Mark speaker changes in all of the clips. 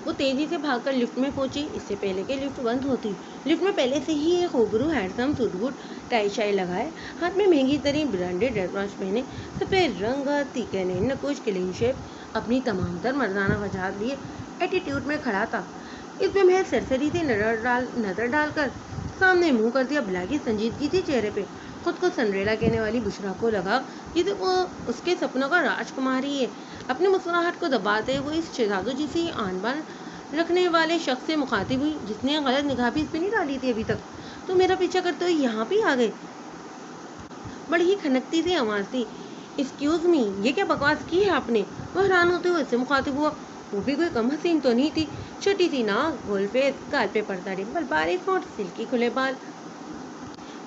Speaker 1: वो तेजी से भागकर लिफ्ट में पहुंची, इससे पहले कि लिफ्ट बंद होती। लिफ्ट में पहले से ही एक खूबरू हैंडसम सूट बूट टाई शाई लगाए, हाथ में महंगी तरीन ब्रांडेड रेड वॉच पहने, सफेद रंग तीखे नकुश क्लीन शेप अपनी तमाम तर मर्दाना वजह लिए एटीट्यूड में खड़ा था। इसमें महज सरसरी से नजर डालकर सामने मुंह कर दिया। भला की संजीदगी थी चेहरे पे। खुद को सनरेला कहने वाली बुशरा को लगा जैसे वो उसके सपनों का राजकुमारी है। अपनी मुस्कुराहट को दबाते हुए इस शहजादो जिसी आन बान रखने वाले शख्स से मुखातिब हुई, जिसने गलत निगाह भी इस पे नहीं डाली थी अभी तक। तो मेरा पीछा करते हुए यहाँ भी आ गए। बड़ी ही खनकती सी आवाज थी। एक्सक्यूज मी, ये क्या बकवास की है आपने? वो हैरान होते हुए इससे मुखातिब हुआ। वो भी कोई कम हसीन तो नहीं थी। छोटी सी नाक, गोल फेस, गाल पे पर्दा डिम्पल, बारीक होंठ, सिल्की खुले बाल,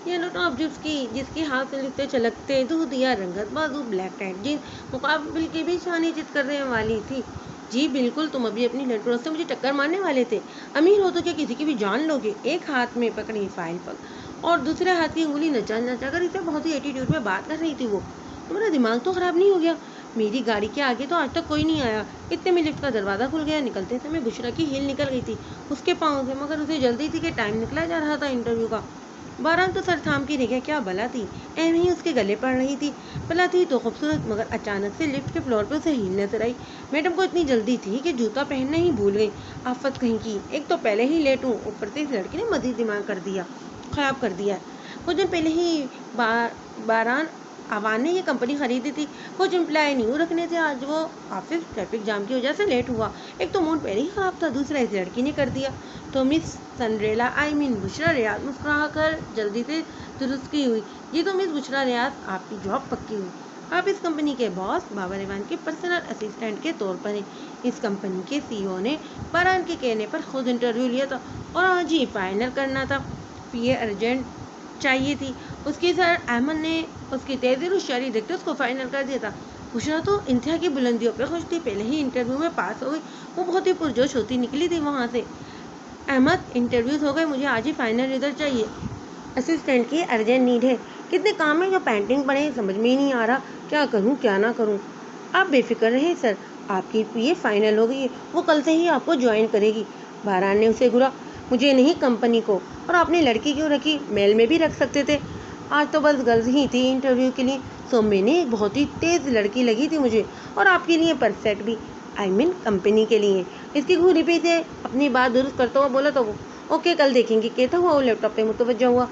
Speaker 1: येलो टॉप जिसकी हाथ से लिखते चलकते दूध या रंगत बाजू, ब्लैक टाइट जीन्स मुकाबले की भी शानी चित करने वाली थी। जी बिल्कुल, तुम अभी अपनी लड़कों से मुझे टक्कर मारने वाले थे। अमीर हो तो क्या किसी की भी जान लोगे? एक हाथ में पकड़ी फाइल पर और दूसरे हाथ की उंगली नचा नचा कर इसे बहुत ही एटीट्यूड में बात कर रही थी वो। तुम्हारा दिमाग तो खराब नहीं हो गया? मेरी गाड़ी के आगे तो आज तक कोई नहीं आया। इतने में लिफ्ट का दरवाजा खुल गया। निकलते समय बुशरा की हील निकल गई थी उसके पाँव से, मगर उसे जल्दी थी कि टाइम निकला जा रहा था इंटरव्यू का। बारात तो सर थाम की रह गया। क्या बला थी, ऐन ही उसके गले पड़ रही थी। बला थी तो खूबसूरत, मगर अचानक से लिफ्ट के फ्लोर पे उसे हील नजर आई। मैडम को इतनी जल्दी थी कि जूता पहनना ही भूल गई। आफत कहीं की, एक तो पहले ही लेट हूँ, ऊपर से इस लड़की ने मजीद दिमाग खराब कर दिया। कुछ दिन पहले ही बारान आवान ने ये कंपनी खरीदी थी। कुछ एम्प्लॉय न्यू रखने थे। आज वो ऑफिस ट्रैफिक जाम की वजह से लेट हुआ। एक तो मूड पहले ही खराब था, दूसरा इस लड़की ने कर दिया। तो मिस सनरेला बुशरा रियाज मुस्कुरा कर जल्दी से दुरुस्त की हुई। जी तो मिस बुशरा रियाज, आपकी जॉब पक्की हुई। आप इस कंपनी के बॉस बाबर इवान के पर्सनल असिस्टेंट के तौर पर हैं। इस कंपनी के सीईओ ने बारान के कहने पर खुद इंटरव्यू लिया था और आज ही फाइनल करना था। पीए अर्जेंट चाहिए थी। उसके सर अहमद ने उसकी तेजी होशियारी देखते उसको फाइनल कर दिया था। बुशरा तो इंतहा की बुलंदियों पे खुश थी। पहले ही इंटरव्यू में पास हो गई। वो बहुत ही पुरजोश होती निकली थी वहाँ से। अहमद, इंटरव्यूज हो गए, मुझे आज ही फाइनल रिजल्ट चाहिए। असिस्टेंट की अर्जेंट नीड है। कितने काम है जो पेंटिंग पड़े, समझ में ही नहीं आ रहा क्या करूं क्या ना करूं। आप बेफिक्र रहें सर, आपकी पीए फाइनल हो गई है। वो कल से ही आपको ज्वाइन करेगी। बारान ने उसे घूरा। मुझे नहीं, कंपनी को। और आपने लड़की क्यों रखी? मेल में भी रख सकते थे। आज तो बस गर्ल्स ही थी इंटरव्यू के लिए। सो मैंने एक बहुत ही तेज लड़की लगी थी मुझे, और आपके लिए परफेक्ट भी। आई मीन कंपनी के लिए। इसकी घूरी पे से अपनी बात दुरुस्त करता हुआ बोला तो वो ओके कल देखेंगे कहता हुआ वो लैपटॉप पे मुतवज्जा हुआ।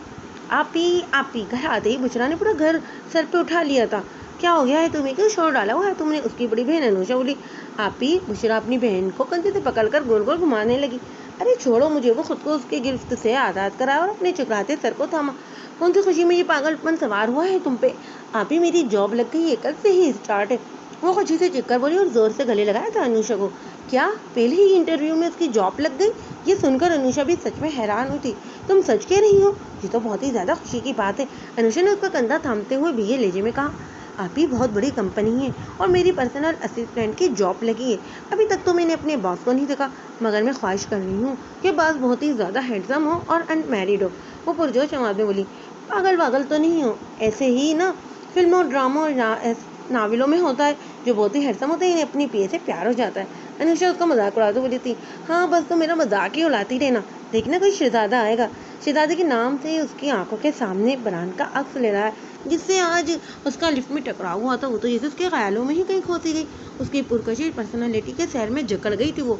Speaker 1: आप ही घर आते ही बुशरा ने पूरा घर सर पे उठा लिया था। क्या हो गया है तुम्हें, क्यों शोर डाला हुआ है तुमने? उसकी बड़ी बहन अनुषा बोली। आप ही, बुशरा अपनी बहन को कंधे से पकड़कर गोल गोल घुमाने लगी। अरे छोड़ो मुझे। वो खुद को उसके गिरफ्त से आज़ाद कराया और अपने चुकराते सर को थामा। कौन सी खुशी में ये पागलपन सवार हुआ है तुम पे? आप ही, मेरी जॉब लग गई है, कल से ही स्टार्ट है। वो खुशी से चिक्कर बोली और जोर से गले लगाया था अनुषा को। क्या पहले ही इंटरव्यू में उसकी जॉब लग गई? ये सुनकर अनुषा भी सच में हैरान हुई थी। तुम सच कह रही हो? ये तो बहुत ही ज्यादा खुशी की बात है। अनुषा ने उसका कंधा थामते हुए भैया लहजे में कहा। आप ही, बहुत बड़ी कंपनी है और मेरी पर्सनल असिस्टेंट की जॉब लगी है। अभी तक तो मैंने अपने बॉस को नहीं देखा, मगर मैं ख्वाहिश कर रही हूँ कि बॉस बहुत ही ज्यादा हैंडसम हो और अनमैरिड हो। वो पुरजोश आवाज में बोली। पागल तो नहीं हो, ऐसे ही ना फिल्मों ड्रामों और नावलों में होता है, जो बहुत ही हैंडसम होते हैं अपनी पीए से प्यार हो जाता है। अनुषा उसका मजाक उड़ाते बोली थी। हाँ बस तो मेरा मजाक ही उड़ाती रहना। देखना कोई शहजादा आएगा। शहजादे के नाम से उसकी आंखों के सामने बरान का अक्स ले रहा है, जिससे आज उसका लिफ्ट में टकराव हुआ था। वो तो जैसे उसके ख्यालों में ही कहीं खोती गई। उसकी पुरकशिश पर्सनालिटी के सैर में जकड़ गई थी वो।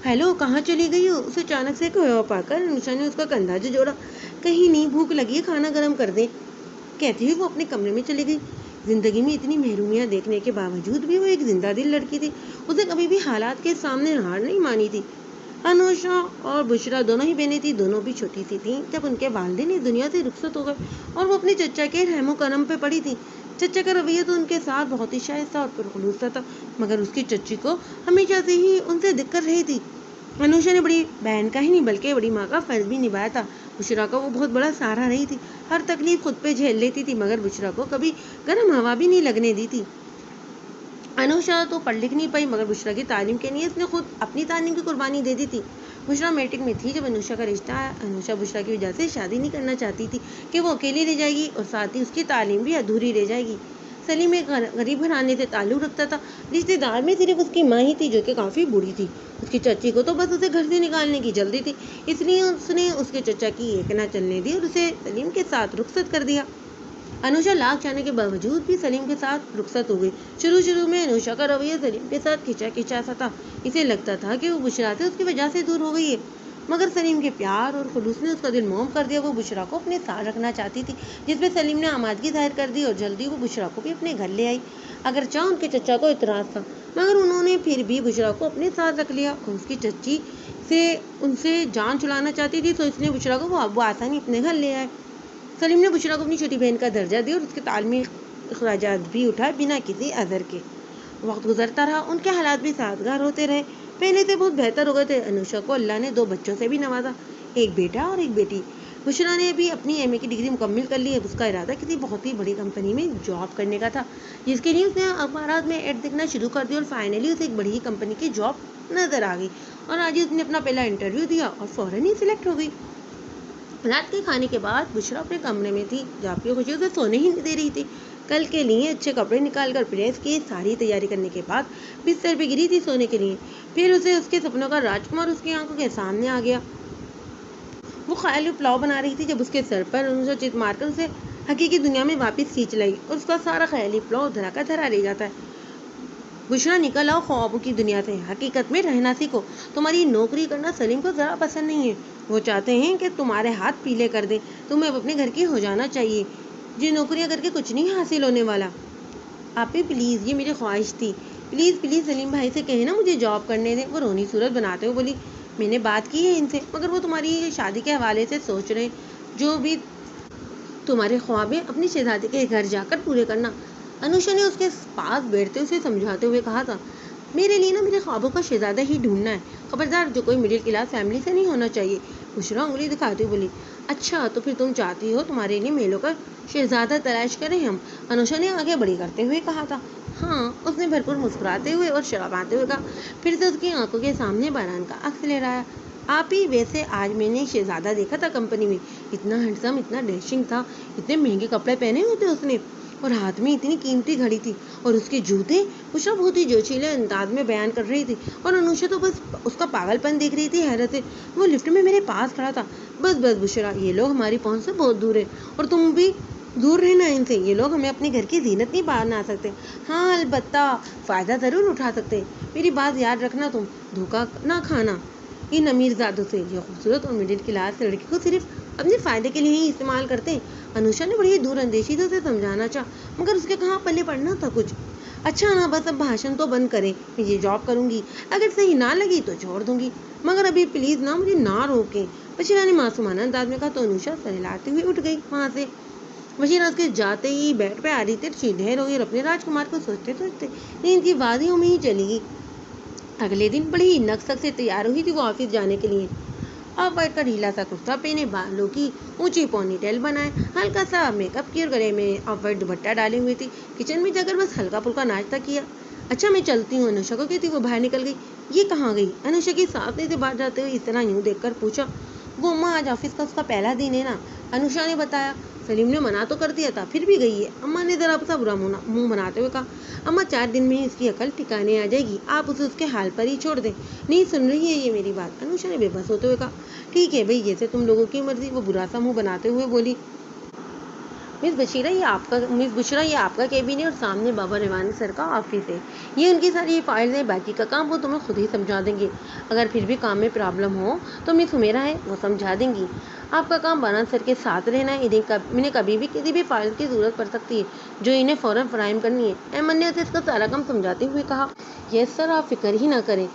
Speaker 1: हेलो, कहाँ चली गई हो? उसे अचानक से खोया पाकर अनुषा ने उसका कंधा जोड़ा। कहीं नहीं, भूख लगी है, खाना गर्म कर दे, कहते ही वो अपने कमरे में चली गई। जिंदगी में इतनी महरूमियां देखने के बावजूद भी वो एक जिंदा दिल लड़की थी। उसे कभी भी हालात के सामने हार नहीं मानी थी। अनुषा और बुशरा दोनों ही बहनें थी। दोनों भी छोटी सी थी जब उनके वालिदैन इस दुनिया से रुखसत हो गए और वो अपने चचा के रहमो करम पे पड़ी थी। चचा का रवैया तो उनके साथ बहुत ही शाइस्ता और पुरखलूस था, मगर उसकी चच्ची को हमेशा से ही उनसे दिक्कत रही थी। अनुषा ने बड़ी बहन का ही नहीं बल्कि बड़ी माँ का फर्ज भी निभाया था। बुशरा को वो बहुत बड़ा सहारा रही थी। हर तकलीफ खुद पे झेल लेती थी, मगर बुशरा को कभी गर्म हवा भी नहीं लगने दी थी। अनुषा तो पढ़ लिख नहीं पाई, मगर बुशरा की तालीम के लिए उसने खुद अपनी तालीम की कुर्बानी दे दी थी। बुशरा मैट्रिक में थी जब अनुषा का रिश्ता आया। अनुषा बुशरा की वजह से शादी नहीं करना चाहती थी कि वो अकेली रह जाएगी और साथ ही उसकी तालीम भी अधूरी रह जाएगी। सलीम एक गरीब घराने से ताल्लुक़ रखता था। रिश्तेदार में सिर्फ उसकी माँ ही थी जो कि काफ़ी बूढ़ी थी। उसकी चच्ची को तो बस उसे घर से निकालने की जल्दी थी, इसलिए उसने उसके चचा की एक ना चलने दी और उसे सलीम के साथ रुखसत कर दिया। अनुषा लाख चाहने के बावजूद भी सलीम के साथ रुखसत हो गई। शुरू में अनुषा का रवैया सलीम के साथ खिंचा सा था। इसे लगता था कि वो बुशरा से उसकी वजह से दूर हो गई है, मगर सलीम के प्यार और खुलूस ने उसका दिल मोम कर दिया। वो बुशरा को अपने साथ रखना चाहती थी, जिसपे सलीम ने आमादगी जाहिर कर दी और जल्दी वो बुशरा को भी अपने घर ले आई। अगर चाह उनके चचा को इतराज़ था, मगर उन्होंने फिर भी बुशरा को अपने साथ रख लिया और उसकी चच्ची से उनसे जान छुड़ाना चाहती थी, तो इसलिए बुशरा को वो आसानी अपने घर ले आए। सलीम ने बुशरा को अपनी छोटी बहन का दर्जा दिया और उसके तालमी अखराजात भी उठाए बिना किसी अज़र के। वक्त गुजरता रहा, उनके हालात भी साजगार होते रहे, पहले से बहुत बेहतर हो गए थे। अनुषा को अल्लाह ने 2 बच्चों से भी नवाजा, एक बेटा और एक बेटी। बुशरा ने भी अपनी MA की डिग्री मुकम्मल कर ली है। उसका इरादा किसी बहुत ही बड़ी कंपनी में जॉब करने का था, जिसके लिए उसने अखबारात में ऐड देखना शुरू कर दिया और फाइनली उसे एक बड़ी ही कंपनी की जॉब नजर आ गई और आज ही उसने अपना पहला इंटरव्यू दिया और फौरन ही सिलेक्ट हो गई। रात के खाने के बाद बुशरा अपने कमरे में थी, जबकि खुशी उसे सोने ही नहीं दे रही थी। कल के लिए अच्छे कपड़े निकालकर प्रेस की सारी तैयारी करने के बाद बिस्तर पे गिरी थी सोने के लिए। फिर उसे उसके सपनों का राजकुमार उसकी आंखों के सामने आ गया। वो ख्याली पुलाव बना रही थी जब उसके सर पर अनुषा चित मारकर उसे हकीकी दुनिया में वापस खींच लाई और उसका सारा ख्याली पुलाव धरा का धरा रह जाता है। बुशरा, निकल आओ ख्वाबों की दुनिया से, हकीकत में रहना सीखो। तुम्हारी नौकरी करना सलीम को ज़रा पसंद नहीं है। वो चाहते हैं कि तुम्हारे हाथ पीले कर दें। तुम्हें अब अपने घर की हो जाना चाहिए। ये नौकरियां करके कुछ नहीं हासिल होने वाला। आप ही प्लीज़, ये मेरी ख्वाहिश थी। प्लीज़ सलीम भाई से कहे ना मुझे जॉब करने दें। वो रोनी सूरत बनाते हुए बोली, मैंने बात की है इनसे, मगर वो तुम्हारी शादी के हवाले से सोच रहे हैं। जो भी तुम्हारे ख्वाब हैं अपनी शहजादी के घर जाकर पूरे करना। अनुषा ने उसके पास बैठते उसे समझाते हुए कहा था, मेरे लिए ना मेरे ख्वाबों का शहजादा ही ढूंढना है, खबरदार जो कोई मिडिल क्लास फैमिली से नहीं होना चाहिए। बुशरा उंगली दिखाते हुए बोली, अच्छा तो फिर तुम चाहती हो तुम्हारे लिए मेलों का शहजादा तलाश करें हम? अनुषा ने आगे बड़ी करते हुए कहा था। हाँ, उसने भरपूर मुस्कुराते हुए और शराबाते हुए कहा। फिर से उसकी आंखों के सामने बारान का अक्स लहराया। आप ही, वैसे आज मैंने शहजादा देखा था कंपनी में, इतना हैंडसम, इतना डैशिंग था, इतने महंगे कपड़े पहने हुए थे उसने और हाथ में इतनी कीमती घड़ी थी और उसके जूते। बुशरा बहुत ही जोशीले अंदाज में बयान कर रही थी और अनुषा तो बस उसका पागलपन देख रही थी हैरत से। वो लिफ्ट में मेरे पास खड़ा था। बस बुशरा, ये लोग हमारी पहुंच से बहुत दूर है और तुम भी दूर रहना इनसे। ये लोग हमें अपने घर की जीनत नहीं बना सकते। हाँ, अलबत्ता फ़ायदा ज़रूर उठा सकते। मेरी बात याद रखना, तुम धोखा ना खाना इन अमीरजादों से। ये खूबसूरत और मिडिल क्लास लड़की को सिर्फ अपने फ़ायदे के लिए ही इस्तेमाल करते हैं। अनुषा ने बड़ी दूर अंदेशी से उसे समझाना चाहा, मगर उसके कहाँ पल्ले पड़ना था कुछ। अच्छा ना, बस अब भाषण तो बंद करें, मैं ये जॉब करूँगी, अगर सही ना लगी तो छोड़ दूँगी, मगर अभी प्लीज़ ना मुझे ना रोकें। बशीरा ने मासूमाना अंदाज में कहा तो अनुषा सर हिलाती हुई उठ गई वहाँ से। बशीरा उसके जाते ही बेड पे आ रही थी, सीधे रही और अपने राजकुमार को सोचते सोचते नींद की वादियों में ही चली गई। अगले दिन बड़ी ही नक्सक से तैयार हुई थी वो ऑफिस जाने के लिए। ऑफ वाइट का ढीला सा कुर्ता पहने, बालों की ऊंची पोनीटेल बनाए, हल्का सा मेकअप किया और गले में ऑफ वाइट दुपट्टा डाले हुई थी। किचन में जाकर बस हल्का फुल्का नाश्ता किया। अच्छा मैं चलती हूँ, अनुषा को कहती वो बाहर निकल गई। ये कहाँ गई? अनुषा की सामने से बाहर जाते हुए इस तरह यूँ देखकर पूछा। वो अम्मा, आज ऑफिस का उसका पहला दिन है ना, अनुषा ने बताया। सलीम ने मना तो कर दिया था, फिर भी गई है। अम्मा ने जरा सा बुरा मुंह बनाते हुए कहा। अम्मा, 4 दिन में ही इसकी अकल ठिकाने आ जाएगी, आप उसे उसके हाल पर ही छोड़ दें। नहीं सुन रही है ये मेरी बात? अनुषा ने बेबस होते हुए कहा। ठीक है भाई, जैसे तुम लोगों की मर्जी। वो बुरा सा मुंह बनाते हुए बोली। मिस बुशरा, ये आपका केबिन है और सामने बाबा रिवानी सर का ऑफिस है। ये उनकी सारी फाइल्स हैं, बाकी का काम वो तुम्हें खुद ही समझा देंगे। अगर फिर भी काम में प्रॉब्लम हो तो मिस हुमेरा है, वो समझा देंगी। आपका काम बारान सर के साथ रहना है। इन्हें कभी भी किसी भी फाइल की ज़रूरत पड़ सकती है जो इन्हें फ़ौरन फराहम करनी है। अहमद ने उसे इसका सारा काम समझाते हुए कहा। यस सर, आप फिक्र ही ना करें,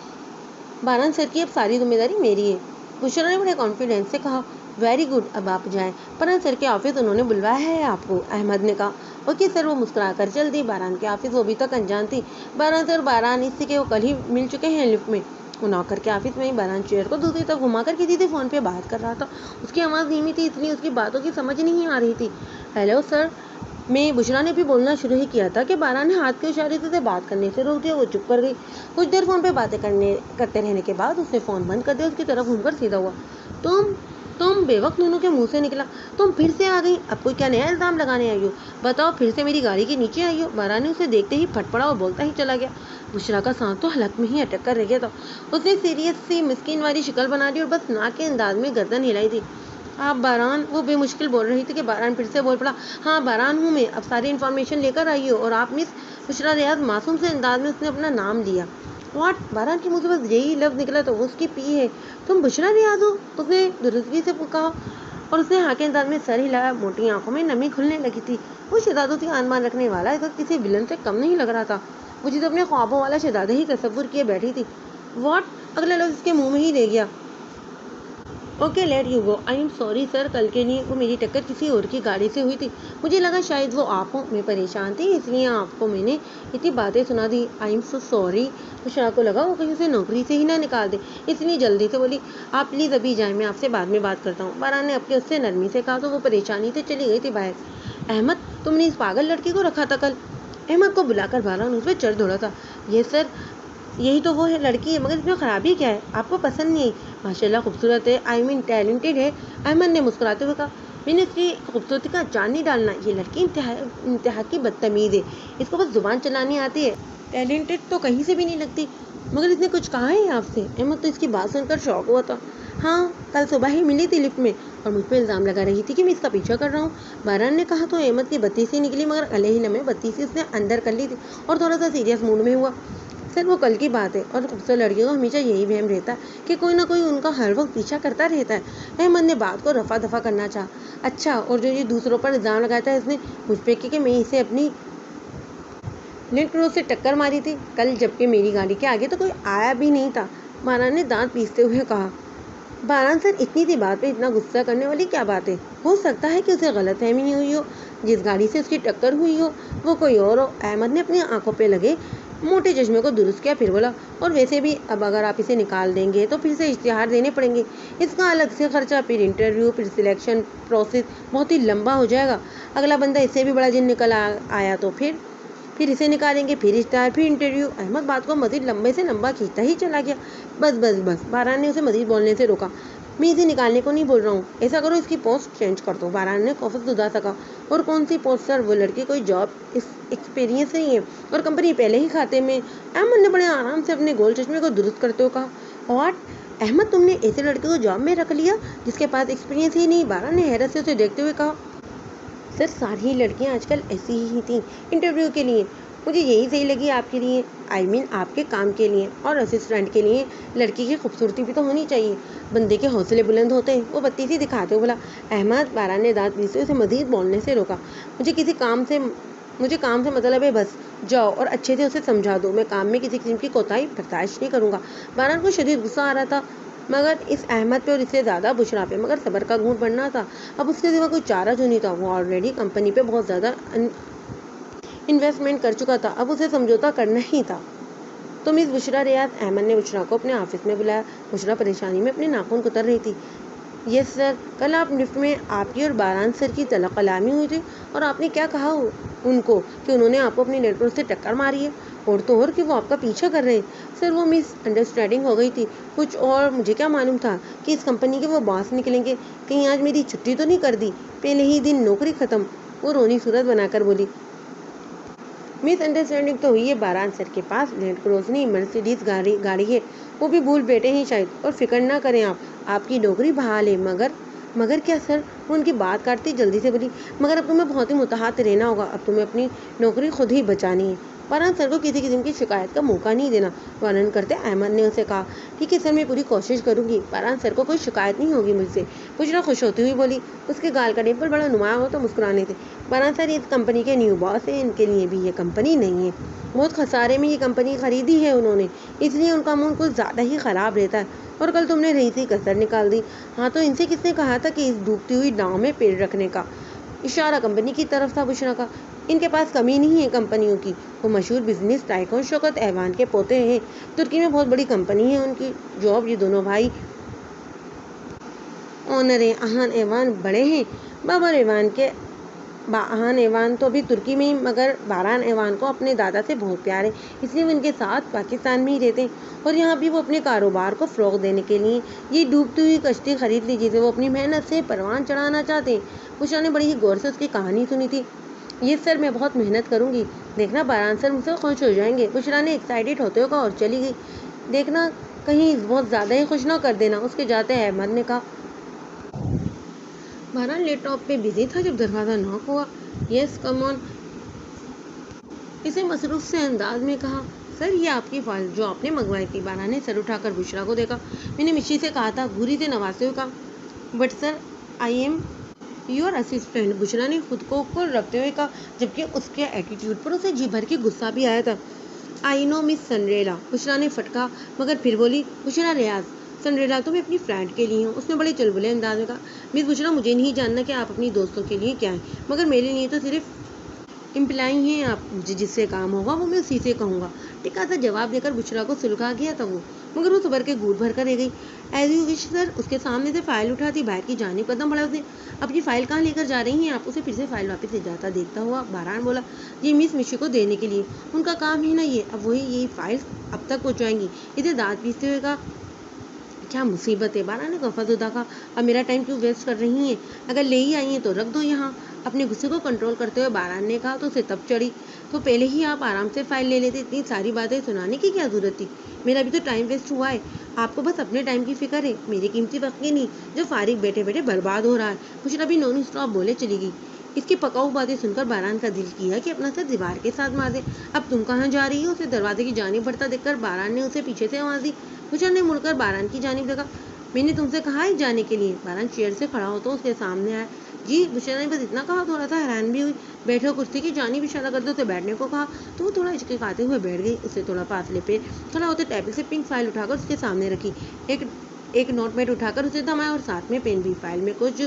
Speaker 1: बारान सर की अब सारी जिम्मेदारी मेरी है। बुशरा ने बड़े कॉन्फिडेंस से कहा। वेरी गुड, अब आप जाएं। बारान सर के ऑफिस उन्होंने बुलवाया है आपको, अहमद ने कहा। Okay sir. वो मुस्कुरा कर चल दी। बारान के ऑफिस वो अभी तक अनजान थी। बारान सर बारान इससे के वो कल ही मिल चुके हैं लिफ्ट में। वो नौकर के ऑफिस में ही बारान चेयर को दूसरी तरफ घुमाकर किसी से फ़ोन पे बात कर रहा था। उसकी आवाज़ धीमी थी, इसलिए उसकी बातों की समझ नहीं आ रही थी। हेलो सर, मैं बुशरा ने भी बोलना शुरू ही किया था कि बारान ने हाथ के इशारे से बात करने से रोक दिया। वो चुप कर गई। कुछ देर फ़ोन पे बातें करते रहने के बाद उसने फ़ोन बंद कर दिया। उसकी तरफ घूमकर सीधा हुआ। तुम तुम बेवक्त दोनों के मुंह से निकला। तुम फिर से आ गई, अब कोई क्या नया इल्जाम लगाने आई हो? बताओ, फिर से मेरी गाड़ी के नीचे आई हो? बारा ने उसे देखते ही फट पड़ा और बोलता ही चला गया। बुशरा का सांस तो हलक में ही अटक कर रह गया था। उसने सीरियस सी मिस्कीन वाली शक्ल बना दी और बस नाक के अंदाज में गर्दन हिलाई थी। आप बारान, वो बेमुश्किल बोल रही थी कि बारान फिर से बोल पड़ा। हाँ बारान हूँ मैं, अब सारी इन्फॉर्मेशन लेकर आई हो। और आप मिस बुशरा रियाज? मासूम से अंदाज में उसने अपना नाम लिया। व्हाट? बारान के मुंह से बस यही लफ्ज निकला तो वो उसकी पी है। तुम बुशरा रियाज हो? उसने दुरुस्तगी से कहा और उसने हाँ के अंदाज में सर हिलाया। मोटी आंखों में नमी खुलने लगी थी। वो शहजादों से आन रखने वाला इस वक्त किसी विलन से कम नहीं लग रहा था। मुझे तो अपने ख्वाबों वाला शहजादा ही तस्वुर किए बैठी थी। व्हाट? अगला लफ्ज उसके मुंह में ही रह गया। Okay let you go. I am sorry sir, कल के लिए वो मेरी टक्कर किसी और की गाड़ी से हुई थी। मुझे लगा शायद वो आप हो। मैं परेशान थी इसलिए आपको मैंने इतनी बातें सुना दी। I am so sorry. Bushra को लगा वो कहीं उसे नौकरी से ही ना निकाल दे, इसलिए जल्दी से बोली, आप प्लीज़ अभी जाएं, मैं आपसे बाद में बात करता हूँ। बारा ने अपने उससे नरमी से कहा तो वो परेशानी से चली गई थी बाहर। अहमद, तुमने इस पागल लड़की को रखा था कल? अहमद को बुलाकर बारा ने उस पर चढ़ दौड़ा था। ये सर, यही तो वो है लड़की है, मगर इसमें खराबी क्या है? आपको पसंद नहीं आई? माशाल्लाह खूबसूरत है, आई मीन टैलेंटेड है। अहमद ने मुस्कुराते हुए कहा। मैंने इसकी खूबसूरती का जान नहीं डालना। ये लड़की इंतहा की बदतमीज है, इसको बस जुबान चलानी आती है, टैलेंटेड तो कहीं से भी नहीं लगती। मगर इसने कुछ कहा है आपसे? अहमद तो इसकी बात सुनकर शौक हुआ था। हाँ, कल सुबह ही मिली थी लिफ्ट में और मुझ पर इल्ज़ाम लगा रही थी कि मैं इसका पीछा कर रहा हूँ। बारान ने कहा तो अहमद की बत्ती सी निकली, मगर गले ही लम्हे बत्ती सी उसने अंदर कर ली थी और थोड़ा सा सीरियस मूड में हुआ। सर वो कल की बात है और खूबसूरत लड़कियों को हमेशा यही वहम रहता है कि कोई ना कोई उनका हर वक्त पीछा करता रहता है। अहमद ने बात को रफा दफा करना चाहा। अच्छा, और जो ये दूसरों पर इल्ज़ाम लगाता है इसने मुझ पे कि मैं इसे अपनी नेट क्रॉस से टक्कर मारी थी कल, जबकि मेरी गाड़ी के आगे तो कोई आया भी नहीं था। बारान ने दांत पीसते हुए कहा। बारान सर, इतनी सी बात पे इतना गुस्सा करने वाली क्या बात है? हो सकता है कि उसे गलतफहमी नहीं हुई हो, जिस गाड़ी से उसकी टक्कर हुई हो वो कोई और हो। अहमद ने अपनी आंखों पे लगे मोटे चश्मे को दुरुस्त किया, फिर बोला, और वैसे भी अब अगर आप इसे निकाल देंगे तो फिर से इश्तिहार देने पड़ेंगे, इसका अलग से खर्चा, फिर इंटरव्यू, फिर सिलेक्शन प्रोसेस बहुत ही लंबा हो जाएगा। अगला बंदा इससे भी बड़ा जिन निकल आया तो फिर इसे निकालेंगे, फिर इश्तिहार, फिर इंटरव्यू। अहमद बात को मजीद लंबे से लंबा खींचता ही चला गया। बस बस बस, बारान ने उसे मजीद बोलने से रोका। मैं इसे निकालने को नहीं बोल रहा हूँ, ऐसा करो इसकी पोस्ट चेंज कर दो। बारान ने खौफ से उदास कहा। और कौन सी पोस्ट सर? वो लड़की कोई जॉब एक्सपीरियंस नहीं है और कंपनी पहले ही खाते में। अहमद ने बड़े आराम से अपने गोल चश्मे को दुरुस्त करते हुए कहा। और अहमद, तुमने ऐसे लड़के को जॉब में रख लिया जिसके पास एक्सपीरियंस ही नहीं? बारान ने हैरत से उसे देखते हुए कहा। सर सारी लड़कियां आजकल ऐसी ही थी इंटरव्यू के लिए, मुझे यही सही लगी आपके लिए, आई मीन आपके काम के लिए और असिस्टेंट के लिए। लड़की की खूबसूरती भी तो होनी चाहिए, बंदे के हौसले बुलंद होते हैं। वो बत्ती सी दिखाते हुए बोला। अहमद, बारान ने दांत पीसते उसे मजीद बोलने से रोका। मुझे काम से मतलब है, बस जाओ और अच्छे से उसे समझा दो। मैं काम में किसी किस्म की कोताही बर्दाश्त नहीं करूँगा। बारान को शदीद गुस्सा आ रहा था, मगर इस अहमद पे और इससे ज़्यादा बुशरा पे, मगर सब्र का घूंट बढ़ना था। अब उसके सिवा कोई चारा जो नहीं था। वो ऑलरेडी कंपनी पे बहुत ज़्यादा इन्वेस्टमेंट कर चुका था, अब उसे समझौता करना ही था। तो मिस बुशरा रियाज, अहमद ने बुशरा को अपने ऑफिस में बुलाया। बुशरा परेशानी में अपने नाखून कुतर रही थी। यस सर, कल आप लिफ्ट में आपकी और बारान सर की कलामी हुई थी और आपने क्या कहा उनको कि उन्होंने आपको अपनी नेटवर्क से टक्कर मारी है, और तो और कि वो आपका पीछा कर रहे हैं। सर वो मिस अंडरस्टैंडिंग हो गई थी कुछ, और मुझे क्या मालूम था कि इस कंपनी के वो बॉस निकलेंगे। कहीं आज मेरी छुट्टी तो नहीं कर दी? पहले ही दिन नौकरी ख़त्म। वो रोनी सूरत बनाकर बोली। मिस अंडरस्टैंडिंग तो हुई है, बारान सर के पास लैंड क्रूज़र नहीं मर्सिडीज गाड़ी है, वो भी भूल बैठे हैं शायद। और फिक्र ना करें आप, आपकी नौकरी बहाल है। मगर क्या सर? वो उनकी बात काटती जल्दी से बोली। मगर अब तुम्हें बहुत ही मुतहत रहना होगा, अब तुम्हें अपनी नौकरी खुद ही बचानी है। बारान सर को किसी किस्म की शिकायत का मौका नहीं देना वर्णन करते अहमद ने उसे कहा। ठीक है सर, मैं पूरी कोशिश करूंगी। बारान सर को कोई शिकायत नहीं होगी मुझसे। बुशरा खुश होती हुई बोली। उसके गाल का डिंपल बड़ा नुमाया हो तो मुस्कुराने थे। बारान सर इस कंपनी के न्यू बॉस हैं, इनके लिए भी ये कंपनी नहीं है। बहुत खसारे में ये कंपनी खरीदी है उन्होंने, इसलिए उनका मूड कुछ ज़्यादा ही ख़राब रहता है। और कल तुमने रही सी कसर निकाल दी। हाँ, तो इनसे किसने कहा था कि इस डूबती हुई नाव में पैर रखने का? इशारा कंपनी की तरफ था बुशरा का। इनके पास कमी नहीं है कंपनियों की। वो मशहूर बिजनेस टाइकून शौकत ऐवान के पोते हैं। तुर्की में बहुत बड़ी कंपनी है उनकी। जॉब ये दोनों भाई ऑनर हैं। आहान ऐवान बड़े हैं, बाबर ऐवान के बारान एवान तो अभी तुर्की में ही, मगर बारान एवान को अपने दादा से बहुत प्यार है, इसलिए वो इनके साथ पाकिस्तान में ही रहते हैं और यहाँ भी वो अपने कारोबार को फ़रोग़ देने के लिए ये डूबती हुई कश्ती खरीद ली जिसे वो अपनी मेहनत से परवान चढ़ाना चाहते हैं। बुशरा ने बड़ी ही गौर से उसकी कहानी सुनी थी। ये सर, मैं बहुत मेहनत करूँगी, देखना बारान सर मुझसे खुश हो जाएंगे। बुशरा ने एक्साइटेड होते हुए कहा और चली गई। देखना कहीं बहुत ज़्यादा ही खुश ना कर देना, उसके जाते अहमद ने कहा। बारान लैपटॉप पे बिजी था जब दरवाज़ा नॉक हुआ। यस कम ऑन, इसे मसरूफ़ से अंदाज में कहा। सर, ये आपकी फाइल जो आपने मंगवाई थी। बारान ने सर उठाकर बुशरा को देखा। मैंने मिशी से कहा था, घूरी से नवाजते हुए कहा। But sir, I am your assistant, Bushra ने खुद को ऊपर रखते हुए कहा, जबकि उसके एटीट्यूड पर उसे जी भर के गुस्सा भी आया था। आई नो मिस सनरेला, बुशरा ने फटका, मगर फिर बोली, बुशरा रियाज, सनरेला तो मैं अपनी फ्रेंड के लिए हूँ। उसने बड़े चुलबुले अंदाज में कहा। मिस बुशरा, मुझे नहीं जानना कि आप अपनी दोस्तों के लिए क्या हैं, मगर मेरे लिए तो सिर्फ इम्प्लाई हैं आप। जिससे काम होगा वो मैं उसी से कहूँगा। टिका सा जवाब देकर बुशरा को सुलगा गया था वो, मगर वो सबर के घूट भर कर रह गई। एज यू विश सर, उसके सामने से फाइल उठाती बाहर की जाने कदम बढ़ा उसने। अपनी फाइल कहाँ लेकर जा रही हैं आप? उसे फिर से फाइल वापस ले जाता देखता हुआ बारान बोला, ये मिस मिशी को देने के लिए, उनका काम ही ना ये, अब वही यही फाइल अब तक पहुँचाएंगी। इसे दांत पीसते हुए कहा, क्या मुसीबत है? बारान ने खफाजुदा कहा, अब मेरा टाइम क्यों वेस्ट कर रही हैं? अगर ले ही आई हैं तो रख दो यहाँ। अपने गुस्से को कंट्रोल करते हुए बारान ने कहा तो उसे तब चढ़ी, तो पहले ही आप आराम से फाइल ले लेते, इतनी सारी बातें सुनाने की क्या जरूरत थी? मेरा भी तो टाइम वेस्ट हुआ है। आपको बस अपने टाइम की फिक्र है, मेरे कीमती वक्त की नहीं जो फारिग बैठे बैठे बर्बाद हो रहा है। बुशरा भी नॉन स्टॉप बोले चली गई। इसकी पकाऊ बातें सुनकर बारान का दिल किया कि अपना सर दीवार के साथ मार दे। अब तुम कहाँ जा रही हो? उसे दरवाजे की जानिब बढ़ता देखकर बारान ने उसे पीछे से आवाज दी। बुशरा ने मुड़कर बारान की जानिब देखा। मैंने तुमसे कहा है जाने के लिए। बारान चेयर से खड़ा हो तो उसके सामने आया। जी, बुशरा ने बस इतना कहा, थोड़ा सा हैरान भी हुई। बैठो, कुर्सी की जानिब इशारा करते उसे बैठने को कहा तो वो थोड़ा हिचकिचाते हुए बैठ गई। उसे थोड़ा फासले पे खड़ा होते टेबल से पिंक फाइल उठाकर उसके सामने रखी। एक नोटपैड उठाकर उसे थमाया और साथ में पेन भी। फाइल में कुछ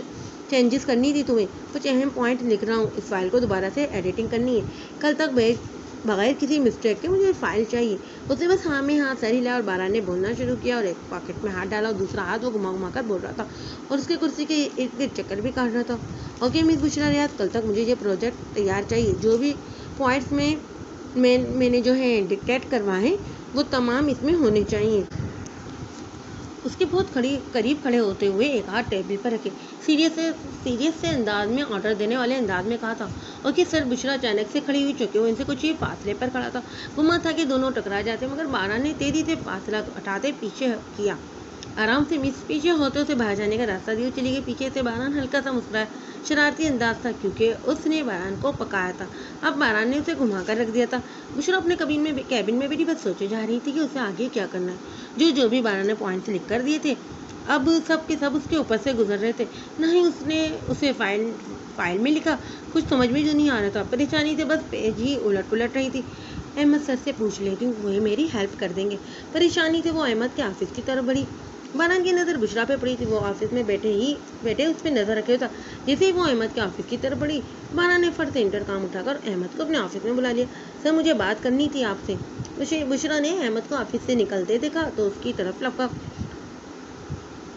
Speaker 1: चेंजेस करनी थी तुम्हें, कुछ अहम पॉइंट लिख रहा हूँ। इस फाइल को दोबारा से एडिटिंग करनी है। कल तक बगैर किसी मिस्टेक के मुझे फाइल चाहिए। उसे बस हाँ में हाँ सर हिला और बारान ने बोलना शुरू किया और एक पॉकेट में हाथ डाला और दूसरा हाथ वो घुमा घुमा कर बोल रहा था और उसके कुर्सी के इर्द गिर्द चक्कर भी काट रहा था। ओके मिस बुशरा रियाज, कल तक मुझे ये प्रोजेक्ट तैयार चाहिए। जो भी पॉइंट्स मैंने जो है डिक्टेट करवाए वो तमाम इसमें होने चाहिए। उसके बहुत करीब खड़े होते हुए एक हाथ टेबल पर रखे सीरियस से अंदाज में ऑर्डर देने वाले अंदाज में कहा था। और कि सर, बुशरा अचानक से खड़ी हुई, चुके वो इनसे कुछ ही फासले पर खड़ा था। गुमा था कि दोनों टकरा जाते, मगर बारान ने तेजी से फासला हटाते पीछे किया। आराम से मिस पीछे होते उसे बाहर जाने का रास्ता दिया चली गई। पीछे से बारान हल्का सा मुस्कुराया, शरारती अंदाज था क्योंकि उसने बारान को पकाया था। अब बारान ने उसे घुमाकर रख दिया था। बुशरा अपने कैबिन में बैठी बस सोचे जा रही थी कि उसे आगे क्या करना है। जो भी बारान ने पॉइंट्स लिख कर दिए थे अब सब के सब उसके ऊपर से गुजर रहे थे। ना ही उसने उसे फाइल में लिखा, कुछ समझ में जो नहीं आ रहा था। परेशानी से बस पेज ही उलट पुलट रही थी। अहमद सर से पूछ लेती हूँ, वही मेरी हेल्प कर देंगे। परेशानी से वो अहमद के ऑफिस की तरफ बढ़ी। बारान की नज़र बुशरा पे पड़ी थी। वो ऑफिस में बैठे उस पर नजर रखे था। जैसे ही वो अहमद के ऑफिस की तरफ बढ़ी, बारान ने फट से इंटरकॉम उठाकर अहमद को अपने ऑफिस में बुला लिया। सर, मुझे बात करनी थी आपसे। बुशरा ने अहमद को ऑफिस से निकलते देखा तो उसकी तरफ लपका।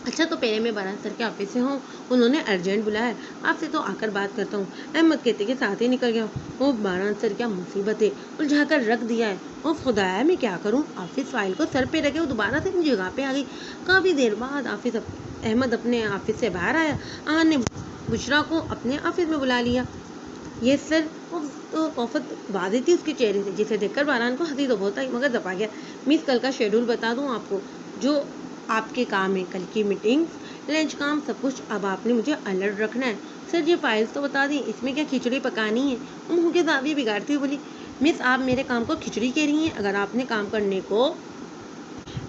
Speaker 1: अच्छा, तो पहले मैं बारान सर के ऑफिस से हूँ, उन्होंने अर्जेंट बुलाया, आपसे तो आकर बात करता हूँ। अहमद कहते के साथ ही निकल गया। ओ बारान सर, क्या मुसीबत है, उलझा कर रख दिया है। ओ खुदाया, मैं क्या करूँ? ऑफिस फाइल को सर पे रखे वो दोबारा से अपनी जगह पे आ गई। काफ़ी देर बाद अहमद अपने ऑफिस से बाहर आया। आन ने बुशरा को अपने ऑफिस में बुला लिया। ये सर, तो औफत वादी थी उसके चेहरे से, जिसे देखकर बारान को हंसी तो बहुत आई, मगर दबा गया। मिस, कल का शेड्यूल बता दूँ आपको, जो आपके काम है, कल की मीटिंग्स, लंच काम, सब कुछ अब आपने मुझे अलर्ट रखना है। सर, ये फाइल्स तो बता दी, इसमें क्या खिचड़ी पकानी है? मुँह के दावे बिगाड़ती हुई बोली। मिस, आप मेरे काम को खिचड़ी कह रही हैं? अगर आपने काम करने को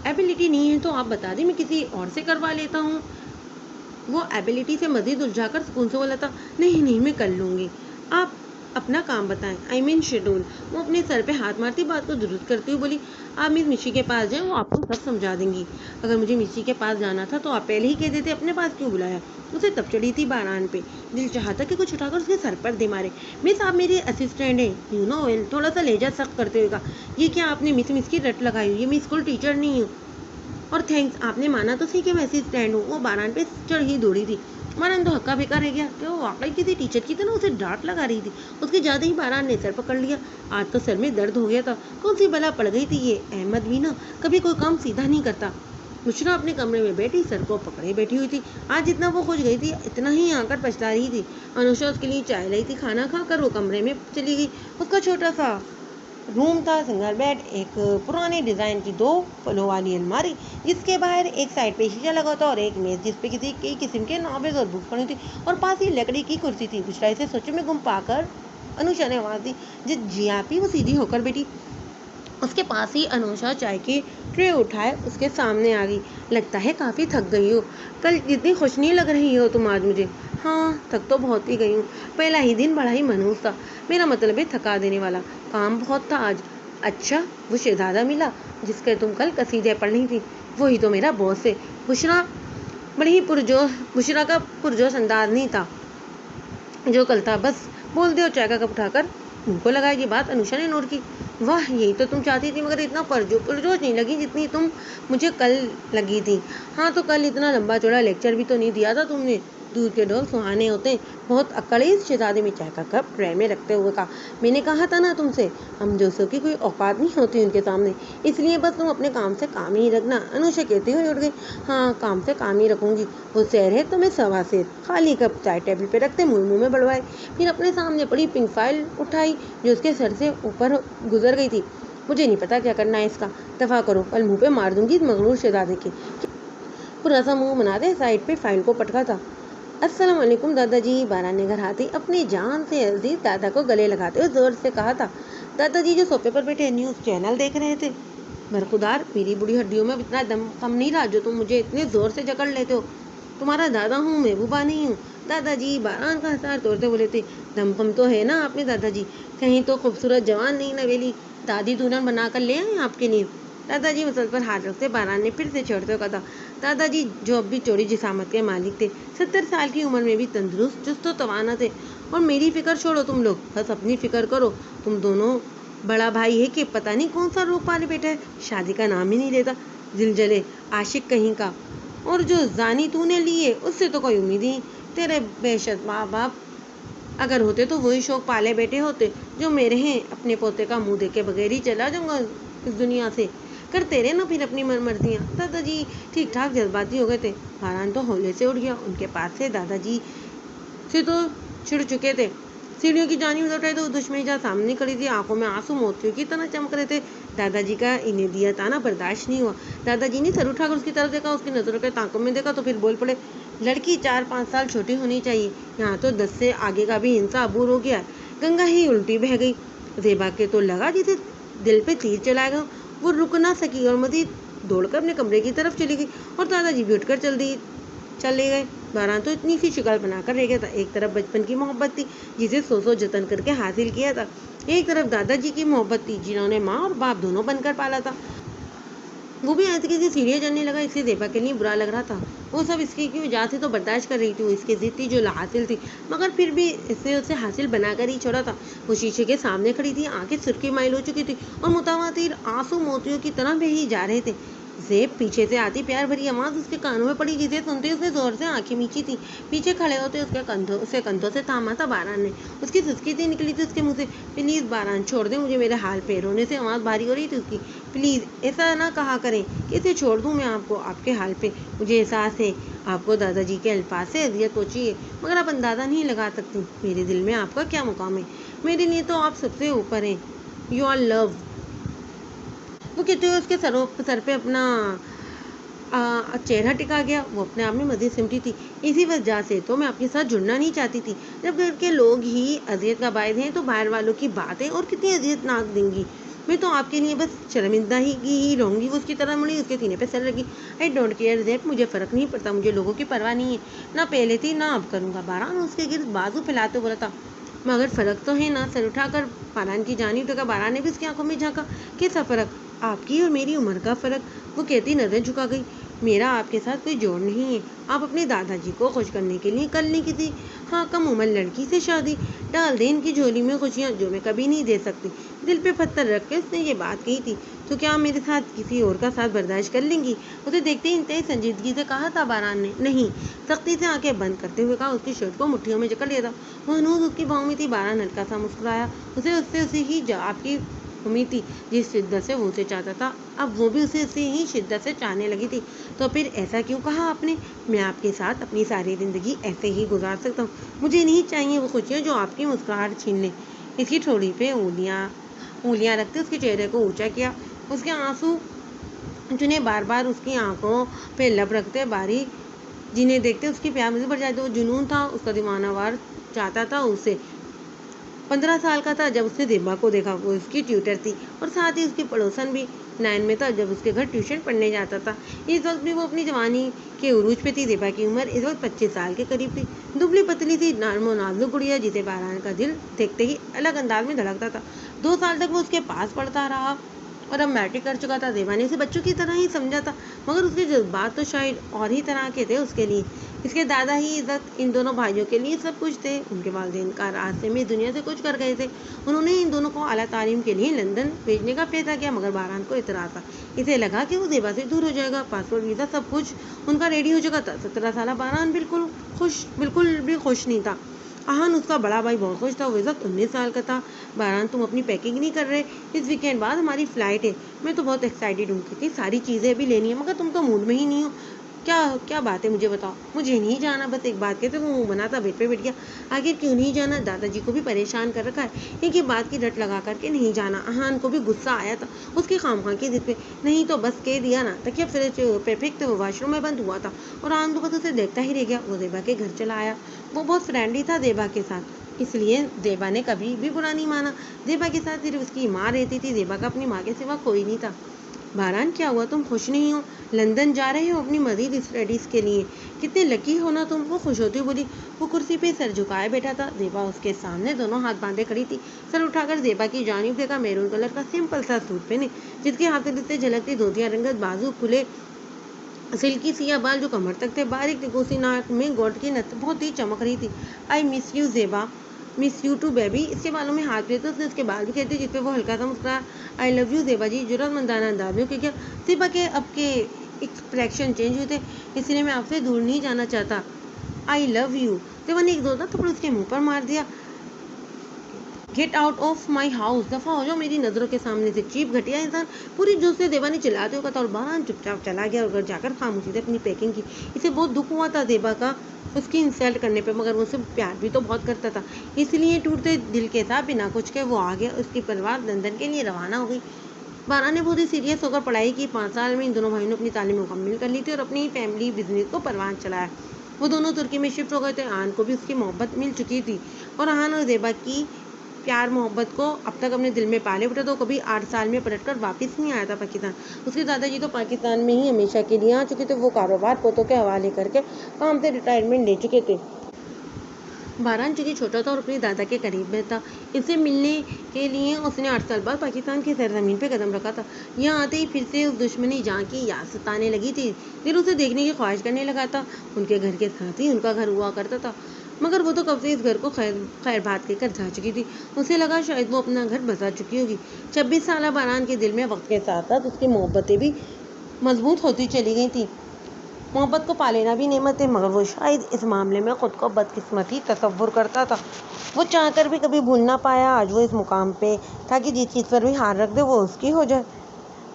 Speaker 1: एबिलिटी नहीं है तो आप बता दें, मैं किसी और से करवा लेता हूँ। वो एबिलिटी से मजीद उलझाकर सुकून से बोला था, नहीं मैं कर लूँगी, आप अपना काम बताएं, आई मीन शेड्यूल। वो अपने सर पे हाथ मारती बात को दुरुस्त करती हुई बोली, आप मिस मिशी के पास जाएं, वो आपको सब समझा देंगी। अगर मुझे मिशी के पास जाना था तो आप पहले ही कह देते, अपने पास क्यों बुलाया? उसे तब चढ़ी थी बारान पे। दिल चाहता कि कुछ उठाकर उसके सर पर दे मारे। मिस, आप मेरी असिस्टेंट हैं, यू नो वेल, थोड़ा सा लेजा सख्त करते हुए कहा। ये क्या आपने मिस की रट लगाई हुई है? मैं स्कूल टीचर नहीं हूँ। और थैंक्स, आपने माना तो सही कि मैं असिस्टेंट हूँ। वो बारान पे चढ़ ही दौड़ी थी। बारान तो हक्का बेकार रह गया कि वो वाकई किसी टीचर की तरह उसे डांट लगा रही थी। उसके जाते ही बारान ने सर पकड़ लिया। आज तो सर में दर्द हो गया था। कौन सी बला पड़ गई थी ये। अहमद भी ना कभी कोई काम सीधा नहीं करता। बुशरा अपने कमरे में बैठी सर को पकड़े बैठी हुई थी। आज जितना वो खुश गई थी इतना ही आकर पछता रही थी। अनुषा उसके लिए चाय लाई थी। खाना खाकर वो कमरे में चली गई। उसका छोटा सा रूम था, सिंगल बेड, एक पुराने डिजाइन की 2 पलों वाली अलमारी जिसके बाहर एक साइड पे शीशा लगा था और एक मेज जिस पे कई किस्म के नॉवेल्स और बुक्स पड़ी थी और पास ही लकड़ी की कुर्सी थी। बुशरा इसे सोचों में गुम पाकर अनुषा ने आवाज दी। जी आप ही। वो सीधी होकर बैठी। उसके पास ही अनुषा चाय की ट्रे उठाए उसके सामने आ गई। लगता है काफ़ी थक गई हो। कल जितनी खुश नहीं लग रही हो तुम आज मुझे। हाँ थक तो बहुत ही गई हूँ। पहला ही दिन बड़ा ही मनहूस था। मेरा मतलब है थका देने वाला। काम बहुत था आज। अच्छा वो शहजादा मिला जिसके तुम कल कसीदे पढ़ रही थी। वही तो मेरा बॉस है। बुशरा बड़ी ही पुरजोश बुशरा का पुरजोश अंदाज नहीं था जो कल था। बस बोल दे और चाय का कप उठाकर मुंह को लगाई। ये बात अनुषा ने नोट की। वाह यही तो तुम चाहती थी मगर इतना पुरजोश नहीं लगी जितनी तुम मुझे कल लगी थी। हाँ तो कल इतना लंबा चौड़ा लेक्चर भी तो नहीं दिया था तुमने। दूध के ढोल सुहाने होते। बहुत अकड़ है। इस शहजादे में चाय का कप ट्रे में रखते हुए कहा। मैंने कहा था ना तुमसे हम जोशों की कोई औकात नहीं होती उनके सामने। इसलिए बस तुम अपने काम से काम ही रखना। अनुषा कहती हुई उठ गई। हाँ काम से काम ही रखूंगी। वो शेर है तो मैं सवा शेर। खाली कप चाय टेबल पे रखते मुंह में बढ़वाए। फिर अपने सामने पड़ी पिंक फाइल उठाई जो उसके सर से ऊपर गुजर गई थी। मुझे नहीं पता क्या करना है इसका। दफा करो कल मुंह पे मार दूंगी मगरूर शहजादे के। पूरा सा मुंह बना दे। साइड पे फाइल को पटका था। अस्सलाम वालेकुम दादाजी। बारान ने घर आते अपनी जान से अजीज दादा को गले लगाते हुए जोर से कहा था। दादाजी जो सोफे पर बैठे न्यूज़ चैनल देख रहे थे। बरखुदार मेरी बुढ़ी हड्डियों में इतना दम कम नहीं रहा जो तुम मुझे इतने जोर से जकड़ लेते हो। तुम्हारा दादा हूँ महबूबा नहीं हूँ। दादाजी बारान का हसार तोड़ते बोले थे। दम कम तो है ना आपने दादाजी। कहीं तो खूबसूरत जवान नहीं नवेली दादी दुल्हन बना कर ले आए आपके लिए। दादाजी मसल पर हाथ रखते बारान ने फिर से छेड़ते हुए कहा। दादाजी जो अब भी चौड़ी जिसामत के मालिक थे 70 साल की उम्र में भी तंदुरुस्त चुस्त तवाना थे। और मेरी फिक्र छोड़ो तुम लोग बस अपनी फिक्र करो। तुम दोनों बड़ा भाई है कि पता नहीं कौन सा रोग पाले बैठा है। शादी का नाम ही नहीं लेता। जिलजले आशिक कहीं का। और जो जानी तूने ली है उससे तो कोई उम्मीद ही। तेरे बेशक माँ बाप अगर होते तो वही शौक पाले बैठे होते जो मेरे हैं। अपने पोते का मुंह देखे बगैर ही चला जाऊंगा इस दुनिया से। करते रहे ना फिर अपनी मर्जियाँ। दादाजी ठीक ठाक जज्बाती हो गए थे। बारान तो होले से उठ गया। उनके पास से दादाजी से तो छिड़ चुके थे। सीढ़ियों की जानी उधर उठाई तो दुश्मनी जहाँ सामने खड़ी थी। आंखों में आंसू मोतियों की तरह चमक रहे थे। दादाजी का इन्हें दिया ताना बर्दाश्त नहीं हुआ। दादाजी ने सर उठाकर उसकी तरफ देखा। उसकी नजरों के ताकों में देखा तो फिर बोल पड़े। लड़की 4-5 साल छोटी होनी चाहिए। यहाँ तो 10 से आगे का भी हिंसा अबूर हो गया। गंगा ही उल्टी बह गई। जेबा के तो लगा जिसे दिल पे तीर चलाएगा। वो रुक ना सकी और मजीद दौड़कर अपने कमरे की तरफ चली गई और दादाजी भी उठकर चले गए। बारान तो इतनी सी शिकल बनाकर रह गया था। एक तरफ बचपन की मोहब्बत थी जिसे सौ जतन करके हासिल किया था। एक तरफ दादाजी की मोहब्बत थी जिन्होंने माँ और बाप दोनों बनकर पाला था। वो भी ऐसे किसी सीरियस जानने लगा। इससे जेबा के लिए बुरा लग रहा था। वो सब इसकी की वजह से तो बर्दाश्त कर रही थी। वो इसकी जिद थी जो हासिल थी मगर फिर भी इससे उसे हासिल बनाकर ही छोड़ा था। वो शीशे के सामने खड़ी थी। आंखें सुर्खी माइल हो चुकी थी और मुतवातिर आंसू मोतियों की तरह बही जा रहे थे। जेब पीछे से आती प्यार भरी आवाज उसके कानों में पड़ी जिसे सुनते उसने जोर से आंखें मींची थी। पीछे खड़े होते उसके कंधों से थामा था बारान ने। उसकी सुस्की थी निकली थी उसके मुंह से। प्लीज बारान छोड़ दे मुझे मेरे हाल पे। रोने से आवाज भारी हो रही थी उसकी। प्लीज ऐसा ना कहा करें कि इसे छोड़ दूं मैं आपको आपके हाल पे। मुझे एहसास है आपको दादाजी के अल्फाज से अजियत पहुंची है मगर आप अंदाजा नहीं लगा सकती मेरे दिल में आपका क्या मुकाम है। मेरे लिए तो आप सबसे ऊपर हैं। You are love. वो कहते हुए उसके सर पे अपना चेहरा टिका गया। वो अपने आप में मजीद सिमटी थी। इसी वजह से तो मैं आपके साथ जुड़ना नहीं चाहती थी। जब घर के लोग ही अजियत का बायस हैं तो बाहर वालों की बातें और कितनी अजियतनाक देंगी। मैं तो आपके लिए बस शर्मिंदा ही रहूंगी। वो उसकी तरह मुड़ी उसके सीने पे सर लगी। I don't care that. मुझे फ़र्क नहीं पड़ता। मुझे लोगों की परवाह नहीं है। ना पहले थी ना अब करूँगा। बारान उसके गिर्द बाजू फैलाते बोला था। मगर फ़र्क तो है ना। सर उठाकर बारान की जानी उठाकर बारान ने भी उसकी आंखों में झांका। कैसा फ़र्क? आपकी और मेरी उम्र का फ़र्क। वो कहती नजर झुका गई। मेरा आपके साथ कोई जोड़ नहीं है। आप अपने दादाजी को खुश करने के लिए कल नहीं कम उम्र लड़की से शादी डाल दें इनकी झोली में खुशियाँ जो मैं कभी नहीं दे सकती। دل پہ پتھر رکھ کے اس نے یہ بات کہی تھی۔ تو کیا میرے ساتھ کسی اور کا ساتھ برداشت کر لیں گی؟ اسے دیکھتے ہی انتہائی سنجیدگی سے کہا تھا باران نے۔ نہیں، سختی سے آنکھیں بند کرتے ہوئے کہا۔ اس کی شرٹ کو مٹھیوں میں جکڑ لیا تھا، وہ ہنوز اس کی بھاؤں میں تھی۔ باران ہلکا سا مسکرایا۔ اسے اس سے اسی ہی جواب کی امید تھی جس شدت سے وہ اسے چاہتا تھا۔ اب وہ بھی اسے اسی ہی شدت سے چاہنے لگی تھی۔ تو پھر ایسا کیوں کہا آپ نے؟ میں آپ کے ساتھ اپنی ساری زندگی ایسے ہی گزار سکتا ہوں۔ مجھے نہیں چاہیے وہ خوشیاں جو آپ کی مسکراہٹ چھین لیں۔ اس کی ٹھوڑی پہ انگلیاں رکھتے اس کے چہرے کو اونچا کیا۔ اس کے آنسو جنہیں بار بار اس کی آنکھوں پہ لب رکھتے باریک جنہیں دیکھتے اس کی پیار مزید بڑھ جاتی۔ وہ جنون تھا، اس کا دیوانہ وار چاہتا تھا اسے۔ 15 سال کا تھا جب اس نے زیبا کو دیکھا۔ وہ اس کی ٹیوٹر تھی اور ساتھ ہی اس کی پڑوسن بھی۔ 9 میں تھا جب اس کے گھر ٹیوشن پڑھنے جاتا تھا۔ اس وقت بھی وہ اپنی جوانی کے عروج پہ تھی۔ زیبا کی عمر اس وقت 25 سال کے قریب تھی۔ دبلی پتلی سی نرم و نازک گڑیا جسے باران کا دل دیکھتے ہی الگ انداز میں دھڑکتا تھا۔ 2 سال تک وہ اس کے پاس پڑھتا رہا اور اب میٹرک کر چکا تھا۔ زیبا نے اسے بچوں کی طرح ہی سمجھا تھا، مگر اس کے جذبات تو شاید اور ہی طرح کے تھے۔ اس کے لیے اس کے دادا ہی عزت، ان دونوں بھائیوں کے لیے سب کچھ تھے۔ ان کے والدین کا راستے میں دنیا سے کچھ کر گئے تھے۔ انہوں نے ان دونوں کو اعلیٰ تعلیم کے لیے لندن بھیجنے کا فیصلہ کیا، مگر باران کو اعتراض تھا۔ اسے لگا کہ وہ زیبا سے دور ہو جائے گا۔ پاسپورٹ، ویزا، سب کچھ ان کا ریڈی ہو چکا تھا۔ 17 سالہ باران بالکل بھی خوش نہیں تھا۔ احان اس کا بڑا بھائی بہت خوش تھا۔ وہ اس وقت 19 سال کا تھا۔ باران، تم اپنی پیکنگ نہیں کر رہے؟ اس ویکینڈ بعد ہماری فلائٹ ہے۔ میں تو بہت ایکسائٹیڈ ہوں کیونکہ ساری چیزیں بھی لینی ہے، مگر تم تو موڈ میں ہی نہیں ہو۔ کیا بات ہے مجھے بتاؤ۔ مجھے نہیں جانا، بس ایک بات کہتے وہ منہ بنا تھا بیڈ پہ بیٹھ گیا۔ آخر کیوں نہیں جانا؟ دادا جی کو بھی پریشان کر رکھا ہے، ایک ہی بات کی رٹ لگا کر کے نہیں جانا۔ احان کو بھی غصہ آیا تھا اس کی خامخواہ کی ضد پہ۔ نہیں تو بس کہہ دیا نا۔ تکیہ فریج پہ پھینکتے ہوئے واش روم میں بند ہوا تھا اور احان تو بس اسے دیکھتا ہی رہ گیا۔ وہ زیبا کے گھر چلا آیا۔ وہ بہت فرینڈلی تھا زیبا کے ساتھ، اس لیے زیبا نے کبھی بھی برا نہیں مانا۔ زیبا کے ساتھ صرف اس کی ماں رہتی تھی۔ زیبا کا اپنی ماں کے سوا کوئی نہیں تھا۔ باران، کیا ہوا؟ تم خوش نہیں ہو؟ لندن جا رہے ہو اپنی مزید اسٹڈیز کے لیے؟ کتنے لکی ہو نا تم۔ وہ خوش ہوتی بولی۔ وہ کرسی پہ سر جھکائے بیٹھا تھا۔ زیبا اس کے سامنے دونوں ہاتھ باندھے کھڑی تھی۔ سر اٹھا کر زیبا کی جانب دیکھا۔ میرون کلر کا سمپل سا سوٹ پہنے، جس کے ہاتھ سے جھلکتی دھوتیاں رنگت، بازو کھلے، سلکی سیاہ بال جو کمر تک تھے، باریک ٹکوسی ناک میں گولڈ کی نت بہت ہی چمک رہی تھی۔ I miss you Zeba. Miss you too baby. اس کے بالوں میں ہاتھ پھیرتے اس نے اس کے بال بھی کھیلتے، جس پہ وہ ہلکا سا مسکرایا۔ آئی لو یو زیبا جی، جرأت مندانہ انداز میں کیا۔ زیبا کے اب کے ایکسپریشن چینج ہوئے تھے۔ اس لیے میں آپ سے دور نہیں جانا چاہتا۔ آئی لو یو۔ زیبا نے ایک زوردار تھپڑ اس کے منہ پر مار دیا۔ Get out of my house, دفعہ ہو جاؤ میری نظروں کے سامنے سے، چیپ گھٹیا انسان، پوری جوش سے زیبا نے چلاتے ہوئے کہا تھا۔ اور باران چپ چاپ چلا گیا اور گھر جا کر خاموشی سے اپنی پیکنگ کی۔ اسے بہت دکھ ہوا تھا زیبا کا اس کی انسلٹ کرنے پہ، مگر وہ اسے پیار بھی تو بہت کرتا تھا، اس لیے ٹوٹتے دل کے ساتھ بنا کچھ کے وہ آ گیا۔ اس کی پرواز لندن کے لیے روانہ ہو گئی۔ باران نے بہت ہی سیریس ہو کر پڑھائی کی۔ 5 سال میں ان دونوں بھائیوں نے اپنی تعلیم مکمل کر لی تھی اور اپنی فیملی بزنس کو پروان چلایا۔ وہ دونوں ترکی میں شفٹ ہو گئے تھے۔ احان کو بھی اس کی محبت مل چکی تھی اور احان اور زیبا کی پیار محبت کو اب تک اپنے دل میں پالے بیٹھا تھا۔ وہ کبھی 8 سال میں پلٹ کر واپس نہیں آیا تھا پاکستان۔ اس کے دادا جی تو پاکستان میں ہی ہمیشہ کے لیے آ چکے تھے۔ وہ کاروبار پوتوں کے حوالے کر کے کام سے ریٹائرمنٹ لے چکے تھے۔ باران چونکہ چھوٹا تھا اور اپنے دادا کے قریب میں تھا، ان سے ملنے کے لیے اس نے 8 سال بعد پاکستان کی سرزمین پہ قدم رکھا تھا۔ یہاں آتے ہی پھر سے اس دشمنی جان کی یاد ستانے لگی تھی۔ دل اسے دیکھنے کی خواہش کرنے لگا تھا۔ ان کے گھر کے ساتھ ہی ان کا گھر ہوا کرتا تھا، مگر وہ تو کب سے اس گھر کو خیر بات کہہ کر جا چکی تھی۔ اسے لگا شاید وہ اپنا گھر بسا چکی ہوگی۔ 26 سالہ باران کے دل میں وقت کے ساتھ ساتھ اس کی محبتیں بھی مضبوط ہوتی چلی گئی تھیں۔ محبت کو پا لینا بھی نعمت ہے، مگر وہ شاید اس معاملے میں خود کو بدقسمت ہی تصور کرتا تھا۔ وہ چاہ کر بھی کبھی بھول نہ پایا۔ آج وہ اس مقام پہ تھا کہ جس چیز پر بھی ہاتھ رکھ دے وہ اس کی ہو جائے۔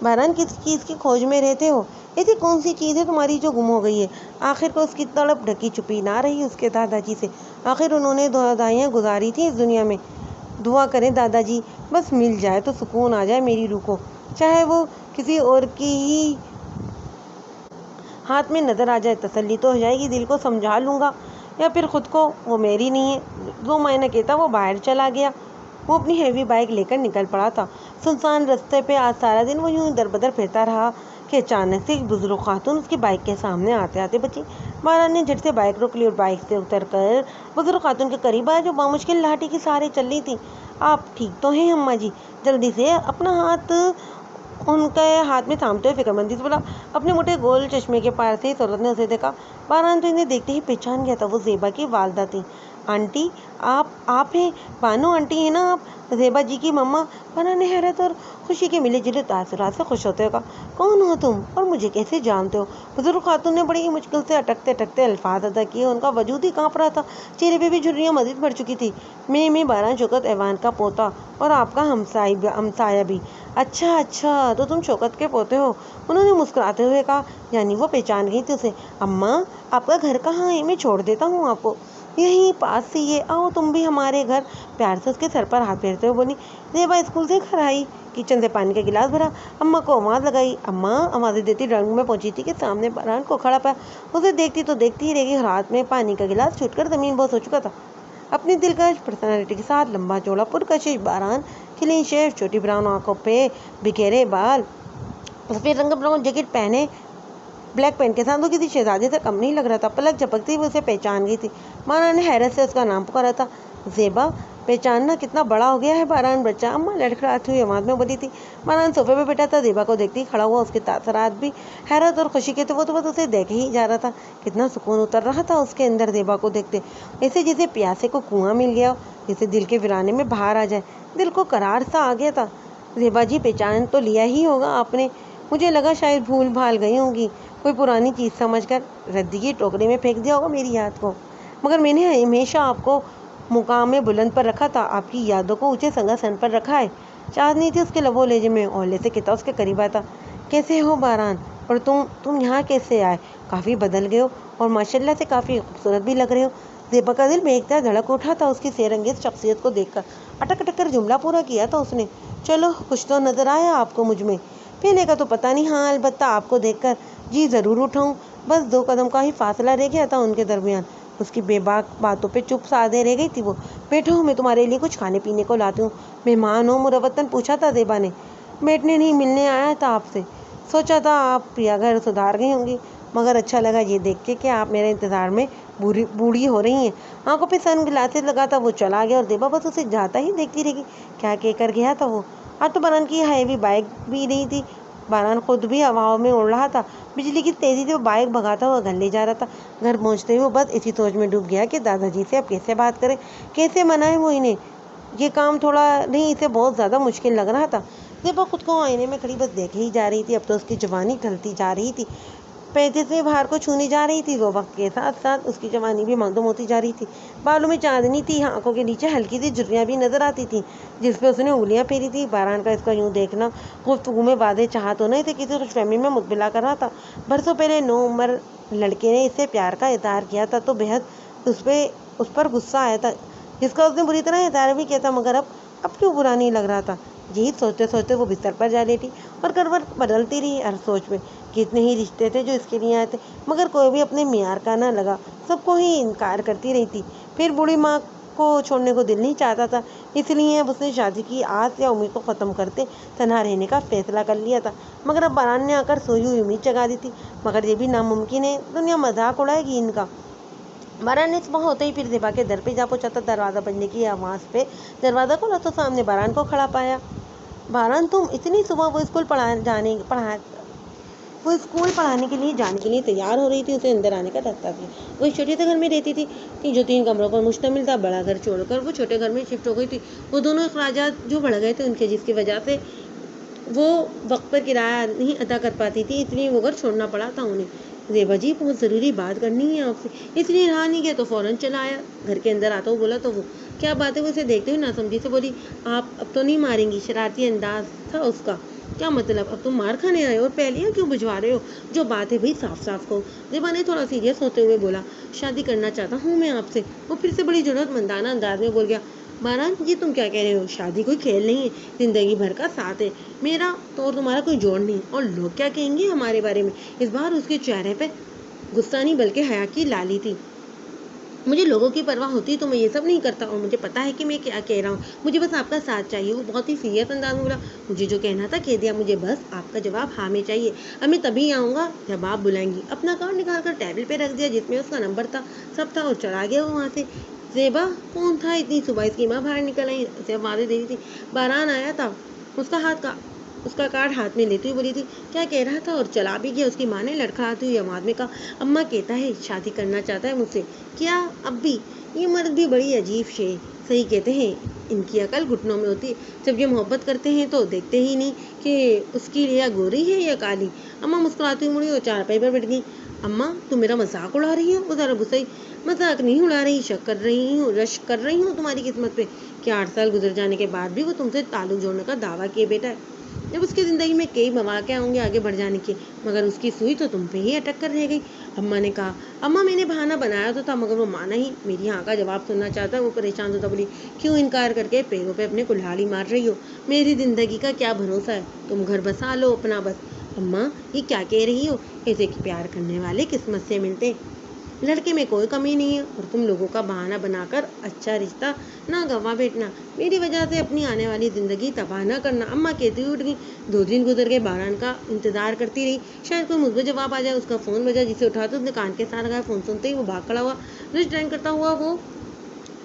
Speaker 1: باران، کس چیز کی کھوج میں رہتے ہو؟ ایسی کون سی چیز ہے تمہاری جو گم ہو گئی ہے؟ آخر کو اس کی تڑپ ڈھکی چھپی نہ رہی اس کے دادا جی سے۔ آخر انہوں نے دہائیاں گزاری تھی اس دنیا میں۔ دعا کریں دادا جی بس مل جائے تو سکون آ جائے میری روح کو، چاہے وہ کسی اور کی ہی ہاتھ میں نظر آ جائے، تسلی تو ہو جائے گی، دل کو سمجھا لوں گا، یا پھر خود کو۔ وہ میری نہیں ہے۔ 2 مہینہ کہتا وہ باہر چلا گیا۔ وہ اپنی ہیوی بائک لے کر نکل پڑا تھا۔ سنسان رستے پہ آج سارا دن وہ یوں در بدر پھرتا رہا کہ اچانک سے ایک بزرگ خاتون اس کی بائک کے سامنے آتے آتے بچی۔ باران نے جھٹ سے بائک روک لی اور بائک سے اتر کر بزرگ خاتون کے قریب آیا جو بامشکل لاٹھی کے سہارے چل رہی تھی۔ آپ ٹھیک تو ہیں اماں جی؟ جلدی سے اپنا ہاتھ ان کے ہاتھ میں تھامتے ہوئے فکر مندی سے بولا۔ اپنے موٹے گول چشمے کے پار سے اس عورت نے اسے دیکھا۔ باران تو انہیں دیکھتے ہی پہچان گیا تھا، وہ زیبا کی والدہ تھیں۔ आंटी आप हैं? बानो आंटी हैं ना आप? ज़ेबा जी की मम्मा। बारान ने हैरत और खुशी के मिले जुले तासुरात से खुश होते हुए कहा, कौन हो तुम और मुझे कैसे जानते हो? बुजुर्ग खातून ने बड़ी ही मुश्किल से अटकते अटकते अल्फाज अदा किए। उनका वजूद ही कांप रहा था, चेहरे पे भी झुर्रियाँ मजीद बढ़ चुकी थी। मैं बारान शौकत ऐवान का पोता और आपका हमसाया भी। अच्छा तो तुम शौकत के पोते हो? उन्होंने मुस्कुराते हुए कहा। यानी वो पहचान गई थी उसे। अम्मा आपका घर कहाँ है? मैं छोड़ देता हूँ आपको। यहीं पास ही है, आओ तुम भी हमारे घर। प्यार से उसके सर पर हाथ फेरते हुए बोली। ज़ेबा स्कूल से घर आई, किचन से पानी का गिलास भरा, अम्मा को आवाज़ लगाई। अम्मा आवाज़ें देती ड्राइंग रूम में पहुंची थी कि सामने बारान को खड़ा पाया। उसे देखती तो देखती ही रह गई। हाथ में पानी का गिलास छूटकर ज़मीन बोस हो चुका था। अपनी दिलकश पर्सनालिटी के साथ लंबा चौड़ा पुरकशिश बारान, क्लीन शेव, छोटी ब्राउन आंखों पे बिखेरे बाल, सफ़ेद रंग का ब्राउन जैकेट पहने, ब्लैक पेन के साथ वो किसी शहजादे से कम नहीं लग रहा था। पलक झपकती हुई उसे पहचान गई थी। बारान ने हैरत से उसका नाम पुकारा था। ज़ेबा, पहचानना कितना बड़ा हो गया है बारान बच्चा, अम्मा लड़खड़ाती हुई आवाज़ में बोली थी। बारान सोफे पे बैठा था, ज़ेबा को देखते ही खड़ा हुआ। उसके तासरात भी हैरत और खुशी के थे। वो तो बस उसे देखे ही जा रहा था। कितना सुकून उतर रहा था उसके अंदर ज़ेबा को देखते, ऐसे जैसे प्यासे को कुआं मिल गया हो, जैसे दिल के वीराने में बाहर आ जाए। दिल को करार सा आ गया था। ज़ेबा जी, पहचान तो लिया ही होगा आपने। मुझे लगा शायद भूल भाल गई होंगी, कोई पुरानी चीज़ समझकर रद्दी की टोकरी में फेंक दिया होगा मेरी याद को। मगर मैंने हमेशा आपको मुकाम में बुलंद पर रखा था, आपकी यादों को ऊंचे सिंहासन पर रखा है। चांदनी थी उसके लबों लेजे में, ओहले से कितना उसके करीब आता। कैसे हो बारान? और तुम यहाँ कैसे आए? काफ़ी बदल गए हो और माशाल्लाह से काफ़ी खूबसूरत भी लग रहे हो। ज़ेबा का दिल बेख्तियार धड़क उठा था उसकी सेरंगेज़ शख्सियत को देखकर। अटक अटक कर जुमला पूरा किया था उसने। चलो, कुछ तो नज़र आया आपको मुझ में। पहले का तो पता नहीं, हाँ अलबत्ता आपको देखकर जी ज़रूर उठाऊँ। बस 2 कदम का ही फासला रह गया था उनके दरमियान। उसकी बेबाक बातों पे चुप साधे रह गई थी वो। बैठो, मैं तुम्हारे लिए कुछ खाने पीने को लाती हूँ। मेहमान हो मुरवतन? पूछा था ज़ेबा ने। बैठने नहीं, मिलने आया था आपसे। सोचा था आप प्रिया घर सुधार गई होंगी, मगर अच्छा लगा ये देख के कि आप मेरे इंतज़ार में बूढ़ी हो रही हैं। आंखों पे सन ग्लासेस लगा था वो चला गया और ज़ेबा बस उसे जाता ही देखती रही। क्या कह कर गया था वो? आज तो बारान की हैवी बाइक भी नहीं थी। बारान खुद भी हवाओं में उड़ रहा था। बिजली की तेज़ी से वो बाइक भगाता हुआ घर ले जा रहा था। घर पहुंचते ही वो बस इसी सोच में डूब गया कि दादाजी से अब कैसे बात करें, कैसे मनाएं वो इन्हें। ये काम थोड़ा नहीं, इसे बहुत ज़्यादा मुश्किल लग रहा था। ज़ेबा खुद को आईने में खड़ी बस देखे ही जा रही थी। अब तो उसकी जवानी ढलती जा रही थी, 35वें भार को छूने जा रही थी वो। वक्त के साथ साथ उसकी जवानी भी मखदूम होती जा रही थी। बालों में चांदनी थी, आंखों के नीचे हल्की सी झुर्रियाँ भी नजर आती थी जिस पे उसने उंगलियां फेरी थी। बारान का इसका यूं देखना गुफ्तगू में वादे चाह तो नहीं थे, किसी खुशफहमी में मुतबिला कर रहा था। बरसों पहले नो उम्र लड़के ने इससे प्यार का इजहार किया था तो बेहद उस पर गुस्सा आया था, जिसका उसने बुरी तरह इजहार भी किया था। मगर अब क्यों बुरा नहीं लग रहा था। यही सोचते सोचते वो बिस्तर पर जा लेटी और करवट बदलती रही हर सोच में। कितने ही रिश्ते थे जो इसके लिए आए थे, मगर कोई भी अपने मियार का ना लगा। सबको ही इनकार करती रही थी। फिर बूढ़ी माँ को छोड़ने को दिल नहीं चाहता था, इसलिए अब उसने शादी की आस या उम्मीद को ख़त्म करते तन्हा रहने का फैसला कर लिया था। मगर अब बारान ने आकर सोई हुई उम्मीद जगा दी थी। मगर ये भी नामुमकिन है, दुनिया मजाक उड़ाएगी इनका। बारान ने सुबह होते ही फिर ज़ेबा के दर पे जा पहुंचा था। दरवाज़ा बजने की आवाज़ पे दरवाज़ा खोला तो सामने बारान को खड़ा पाया। बारान, तुम इतनी सुबह? वो स्कूल पढ़ाने के लिए जाने के लिए तैयार हो रही थी। उसे अंदर आने का रास्ता था। वो एक छोटे से घर में रहती थी जो 3 कमरों पर मुश्तमिल था। बड़ा घर छोड़कर वो छोटे घर में शिफ्ट हो गई थी। वो दोनों अखराजात जो बढ़ गए थे उनके, जिसकी वजह से वो वक्त पर किराया नहीं अदा कर पाती थी, इसलिए वो घर छोड़ना पड़ा था उन्हें। ज़ेबा जी, बहुत ज़रूरी बात करनी है आपसे। इसलिए रहा नहीं गया तो फ़ौरन चला आया। घर के अंदर आता हुआ बोला तो वो क्या बात है? वो उसे देखते हुए नासमझी से बोली, आप अब तो नहीं मारेंगी? शरारती अंदाज था उसका। क्या मतलब? अब तुम मार खाने आए हो और पहलियाँ क्यों भिजवा रहे हो? जो बात है भाई साफ साफ कहो। ज़ेबा ने थोड़ा सीरियस होते हुए बोला, शादी करना चाहता हूँ मैं आपसे। वो फिर से बड़ी ज़रूरतमंदाना अंदाज में बोल गया, बारान जी तुम क्या कह रहे हो? शादी कोई खेल नहीं है, जिंदगी भर का साथ है। मेरा तो और तुम्हारा कोई जोड़ नहीं। और लोग क्या कहेंगे हमारे बारे में? इस बार उसके चेहरे पे गुस्सा नहीं बल्कि हया की लाली थी। मुझे लोगों की परवाह होती तो मैं ये सब नहीं करता, और मुझे पता है कि मैं क्या कह रहा हूँ। मुझे बस आपका साथ चाहिए। वो बहुत ही सीरियस अंदाज में बोला, मुझे जो कहना था कह दिया, मुझे बस आपका जवाब हाँ में चाहिए। अब मैं तभी आऊँगा जब आप बुलाएंगी। अपना कार्ड निकाल कर टेबल पे रख दिया जिसमें उसका नंबर था, सब था, और चला गया वो वहाँ से। ज़ेबा कौन था? इतनी सुबह इसकी माँ बाहर निकल आई, उसे वादे दे रही थी। बारान आया था, उसका कार्ड हाथ में लेती हुई बोली थी, क्या कह रहा था, और चला भी गया। उसकी माँ ने लड़खड़ाती हुई आवाज़ में कहा, अम्मा कहता है शादी करना चाहता है मुझसे। क्या अब भी? یہ مرد بھی بڑی عجیب شے، صحیح کہتے ہیں ان کی عقل گھٹنوں میں ہوتی ہے۔ جب یہ محبت کرتے ہیں تو دیکھتے ہی نہیں کہ اس کی ریا گوری ہے یا کالی۔ اماں مسکراتی ہوئی مڑی اور چارپائی پر بیٹھ گئی۔ اماں تم میرا مذاق اڑا رہی ہو؟ وہ ذرا غصے ہوئی۔ مذاق نہیں اڑا رہی، رشک کر رہی ہوں تمہاری قسمت پہ کہ 8 سال گزر جانے کے بعد بھی وہ تم سے تعلق جوڑنے کا دعویٰ کیے بیٹھا ہے۔ جب اس کی زندگی میں کئی مواقع ہوں گے آگے بڑھ جانے کے، مگر اس کی سوئی تو تم پہ ہی اٹک کر رہ گئی۔ اماں نے کہا، اماں میں نے بہانہ بنایا تو تھا مگر وہ مانا ہی۔ میری ہاں کا جواب سننا چاہتا ہے۔ وہ پریشان ہوتا بولی، کیوں انکار کر کے پیروں پہ اپنے کلہاڑی مار رہی ہو؟ میری زندگی کا کیا بھروسہ ہے؟ تم گھر بسا لو اپنا بس۔ اماں یہ کیا کہہ رہی ہو؟ ایسے کہ پیار کرنے والے قسمت سے ملتے، لڑکے میں کوئی کمی نہیں ہے اور تم لوگوں کا بہانہ بنا کر اچھا رشتہ نہ گنوا بیٹھنا، میری وجہ سے اپنی آنے والی زندگی تباہ نہ کرنا۔ اماں کہتی ہوئی اٹھ گئی۔ 2 دن گزر گئے، باران کا انتظار کرتی رہی، شاید کوئی مثبت جواب آ جائے۔ اس کا فون بجا، جسے اٹھاتے اس نے کان کے ساتھ لگایا۔ فون سنتے ہی وہ بھاگ کھڑا ہوا، ریسٹورینٹ کرتا ہوا وہ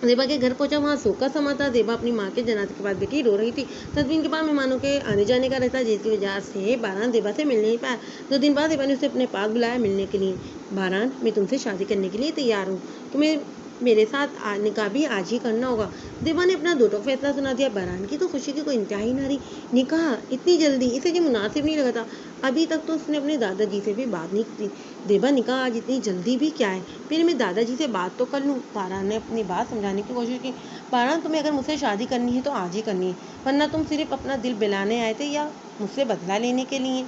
Speaker 1: زیبا کے گھر پہنچا۔ وہاں سوگ کا سما تھا۔ زیبا اپنی ماں کے جنازے کے بعد بیٹھی رو رہی تھی۔ تدفین کے بعد مہمانوں کے آنے جانے کا رہتا، جس کی وجہ سے باران زیبا سے مل نہیں پایا۔ 2 دن بعد زیبا نے اسے اپنے پاس بلایا ملنے کے لیے۔ باران، میں تم سے شادی کرنے کے لیے تیار ہوں، تمہیں میرے ساتھ نکاح بھی آج ہی کرنا ہوگا۔ زیبا نے اپنا دو ٹوک فیصلہ سنا دیا۔ باران کی تو خوشی کی کوئی انتہا ہی نہ رہی۔ نکاح اتنی جلدی؟ اسے یہ مناسب نہیں لگا تھا۔ ابھی تک تو اس نے اپنے دادا جی سے بھی بات نہیں کی۔ زیبا، نکاح آج اتنی جلدی بھی کیا ہے؟ پہلے میں دادا جی سے بات تو کر لوں۔ باران نے اپنی بات سمجھانے کی کوشش کی۔ باران، تمہیں اگر مجھ سے شادی کرنی ہے تو آج ہی کرنی ہے، ورنہ تم صرف اپنا دل بہلانے آئے تھے یا مجھ سے بدلہ لینے کے لیے؟